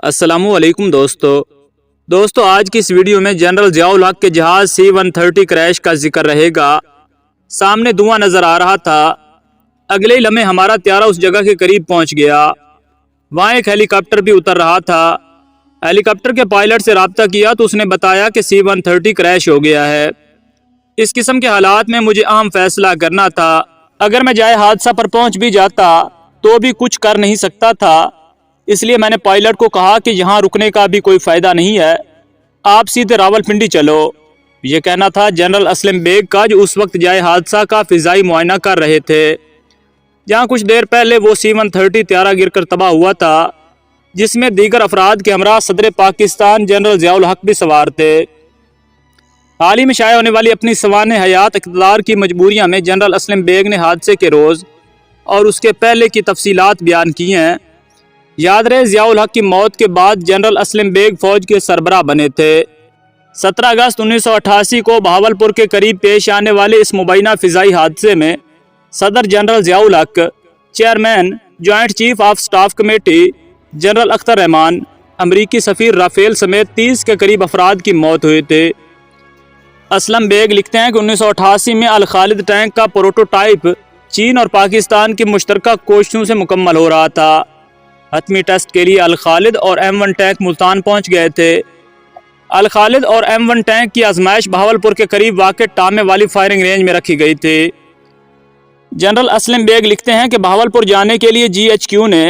अस्सलामु अलैकुम दोस्तों आज की इस वीडियो में जनरल ज़ियाउल हक के जहाज़ C-130 क्रैश का जिक्र रहेगा। सामने धुआं नज़र आ रहा था। अगले ही लम्हे हमारा त्यारा उस जगह के करीब पहुंच गया। वहां एक हेलीकॉप्टर भी उतर रहा था। हेलीकॉप्टर के पायलट से रब्ता किया तो उसने बताया कि C-130 क्रैश हो गया है। इस किस्म के हालात में मुझे अहम फैसला करना था। अगर मैं जाए हादसा पर पहुंच भी जाता तो भी कुछ कर नहीं सकता था। इसलिए मैंने पायलट को कहा कि यहाँ रुकने का भी कोई फ़ायदा नहीं है, आप सीधे रावलपिंडी चलो। ये कहना था जनरल असलम बेग का, जो उस वक्त जाए हादसा का फ़िज़ाई मुआयना कर रहे थे, जहाँ कुछ देर पहले वो C-130 त्यारा गिरकर तबाह हुआ था, जिसमें दीगर अफराद के हमरा सदर पाकिस्तान जनरल ज़ियाउल हक भी सवार थे। हाल ही में शाया होने वाली अपनी सवाने हयात इक़्तिदार की मजबूरियाँ में जनरल असलम बेग ने हादसे के रोज़ और उसके पहले की तफसीलात बयान की हैं। याद रहे, ज़ियाउल हक की मौत के बाद जनरल असलम बेग फ़ौज के सरबराह बने थे। 17 अगस्त 1988 को बहावलपुर के करीब पेश आने वाले इस मुबैना फ़िज़ाई हादसे में सदर जनरल ज़ियाउल हक, chairman joint chief of staff committee general Akhtar Rahman, अमरीकी सफ़ीर राफेल समेत 30 के करीब अफराद की मौत हुए थे। असलम बेग लिखते हैं कि 1988 में अल खालिद टैंक का प्रोटोटाइप चीन और पाकिस्तान की मुश्तरका कोशिशों से मुकम्मल हो रहा था। हतमी टेस्ट के लिए अल खालिद और M1 टैंक मुल्तान पहुंच गए थे। अल खालिद और M1 टैंक की आजमाइश बहावलपुर के करीब वाक़ टामे वाली फायरिंग रेंज में रखी गई थी। जनरल असलम बेग लिखते हैं कि बहावलपुर जाने के लिए GHQ ने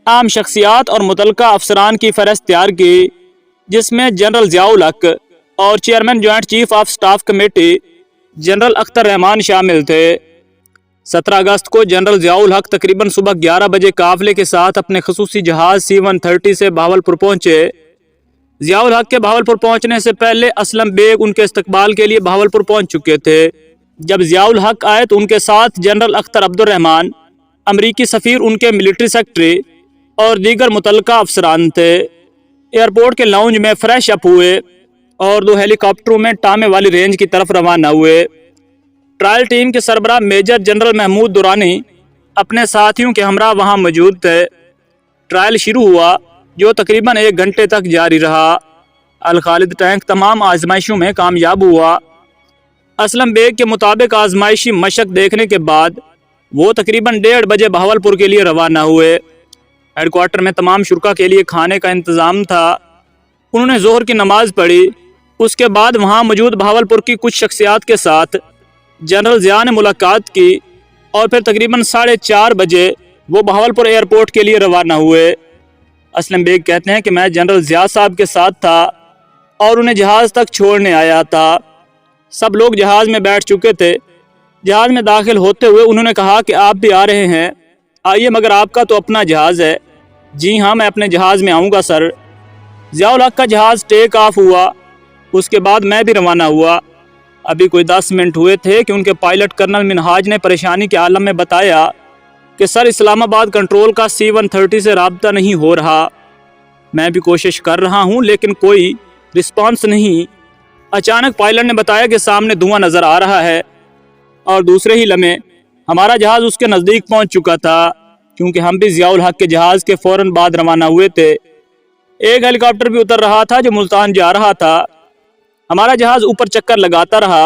आम शख्सियात और मुतलका अफसरान की फ़हरिस्त तैयार की, जिसमें जनरल ज़ियाउल हक और chairman joint chief of staff committee general Akhtar Rahman शामिल थे। 17 अगस्त को जनरल ज़ियाउल हक तकरीबन सुबह 11 बजे काफ़िले के साथ अपने खसूसी जहाज़ C-130 से बहावलपुर पहुँचे। ज़ियाउल हक के बहावलपुर पहुँचने से पहले असलम बेग उनके इस्तकबाल के लिए बहावलपुर पहुँच चुके थे। जब ज़ियाउल हक आए तो उनके साथ जनरल अख्तर अब्दुर्रहमान, अमरीकी सफ़ीर, उनके मिलिट्री सेक्रेटरी और दीगर मुतलका अफसरान थे। एयरपोर्ट के लाउंज में फ्रेश अप हुए और 2 हेलीकॉप्टरों में टामे वाली रेंज की तरफ रवाना हुए। ट्रायल टीम के सरबराह मेजर जनरल महमूद दुरानी अपने साथियों के हमरा वहां मौजूद थे। ट्रायल शुरू हुआ, जो तकरीबन 1 घंटे तक जारी रहा। अल खालिद टैंक तमाम आजमाइशों में कामयाब हुआ। असलम बेग के मुताबिक आजमाइशी मशक देखने के बाद वो तकरीबन 1:30 बजे बहावलपुर के लिए रवाना हुए। हेडक्वार्टर में तमाम शुरका के लिए खाने का इंतज़ाम था। उन्होंने ज़ोहर की नमाज पढ़ी। उसके बाद वहाँ मौजूद बहावलपुर की कुछ शख्सियात के साथ जनरल ज़िया ने मुलाकात की और फिर तकरीबन 4:30 बजे वो बहावलपुर एयरपोर्ट के लिए रवाना हुए। असलम बेग कहते हैं कि मैं जनरल ज़िया साहब के साथ था और उन्हें जहाज़ तक छोड़ने आया था। सब लोग जहाज़ में बैठ चुके थे। जहाज़ में दाखिल होते हुए उन्होंने कहा कि आप भी आ रहे हैं, आइए, मगर आपका तो अपना जहाज़ है। जी हाँ, मैं अपने जहाज़ में आऊँगा सर। ज़ियाउल हक का जहाज़ टेक ऑफ हुआ। उसके बाद मैं भी रवाना हुआ। अभी कोई 10 मिनट हुए थे कि उनके पायलट कर्नल मिनहाज ने परेशानी के आलम में बताया कि सर, इस्लामाबाद कंट्रोल का C-130 से रब्ता नहीं हो रहा। मैं भी कोशिश कर रहा हूं, लेकिन कोई रिस्पांस नहीं। अचानक पायलट ने बताया कि सामने धुआं नज़र आ रहा है और दूसरे ही लम्हे हमारा जहाज़ उसके नज़दीक पहुंच चुका था, क्योंकि हम भी ज़ियाउल हक के जहाज़ के फ़ौरन बाद रवाना हुए थे। एक हेलीकॉप्टर भी उतर रहा था जो मुल्तान जा रहा था। हमारा जहाज़ ऊपर चक्कर लगाता रहा।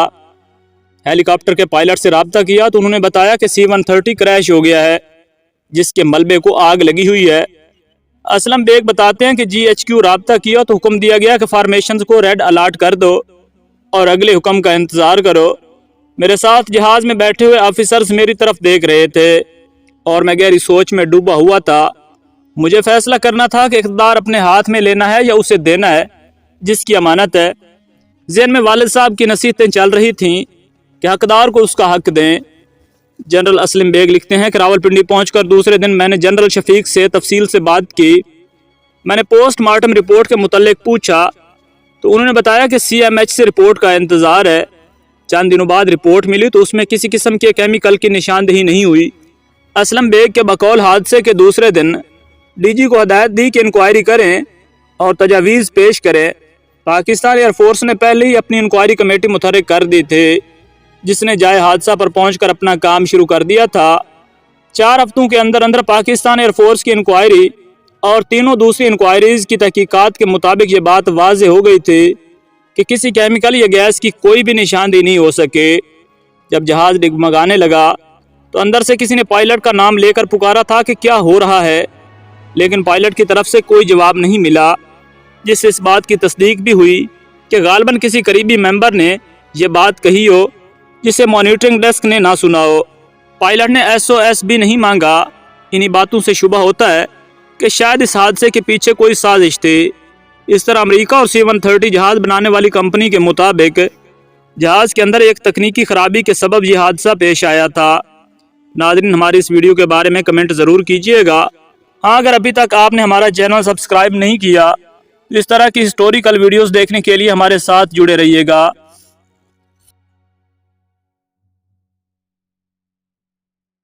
हेलीकॉप्टर के पायलट से रब्ता किया तो उन्होंने बताया कि C-130 क्रैश हो गया है, जिसके मलबे को आग लगी हुई है। असलम बेग बताते हैं कि GHQ रब्ता किया तो हुक्म दिया गया कि फार्मेशन को रेड अलर्ट कर दो और अगले हुक्म का इंतज़ार करो। मेरे साथ जहाज़ में बैठे हुए ऑफिसर्स मेरी तरफ देख रहे थे और मैं गहरी सोच में डूबा हुआ था। मुझे फैसला करना था कि इक़्तिदार अपने हाथ में लेना है या उसे देना है, जिसकी अमानत है। ज़हन में वालिद साहब की नसीहतें चल रही थीं कि हकदार को उसका हक दें। जनरल असलम बेग लिखते हैं कि रावलपिंडी पहुंचकर दूसरे दिन मैंने जनरल शफीक से तफसील से बात की। मैंने पोस्टमार्टम रिपोर्ट के मुतल्लिक पूछा तो उन्होंने बताया कि CMH से रिपोर्ट का इंतज़ार है। चंद दिनों बाद रिपोर्ट मिली तो उसमें किसी किस्म के केमिकल की निशानदेही नहीं हुई। असलम बेग के बकौल हादसे के दूसरे दिन DG को हदायत दी कि इंक्वायरी करें और तजावीज़ पेश करें। पाकिस्तान एयरफोर्स ने पहले ही अपनी इंक्वायरी कमेटी मुतहर्रिक कर दी थी, जिसने जाए हादसा पर पहुंचकर अपना काम शुरू कर दिया था। 4 हफ्तों के अंदर अंदर पाकिस्तान एयरफोर्स की इंक्वायरी اور تینوں دوسری انکوائریز کی تحقیقات کے مطابق یہ بات واضح ہو گئی تھی کہ کسی کیمیکل یا گیس کی کوئی بھی نشاندہی نہیں ہو سکے۔ جب جہاز ڈگمگانے لگا تو اندر سے کسی نے پائلٹ کا نام لے کر پکارا تھا کہ کیا ہو رہا ہے، لیکن پائلٹ کی طرف سے کوئی جواب نہیں ملا، جس سے اس بات کی تصدیق بھی ہوئی کہ غالباً کسی قریبی ممبر نے یہ بات کہی ہو جسے مانیٹرنگ ڈیسک نے نہ سنا ہو۔ پائلٹ نے SOS بھی نہیں مانگا۔ انہی باتوں سے شبہ ہوتا ہے کہ شاید اس حادثے کے پیچھے کوئی سازش تھی۔ اس طرح امریکہ اور C-130 جہاز بنانے والی کمپنی کے مطابق جہاز کے اندر ایک تکنیکی خرابی کے سبب یہ حادثہ پیش آیا تھا۔ ناظرین، ہماری اس ویڈیو کے بارے میں کمنٹ ضرور کیجیے گا۔ ہاں، اگر ابھی تک آپ نے ہمارا چینل سبسکرائب نہیں کیا تو اس طرح کی ہسٹوریکل ویڈیوز دیکھنے کے لیے ہمارے ساتھ جڑے رہیے گا۔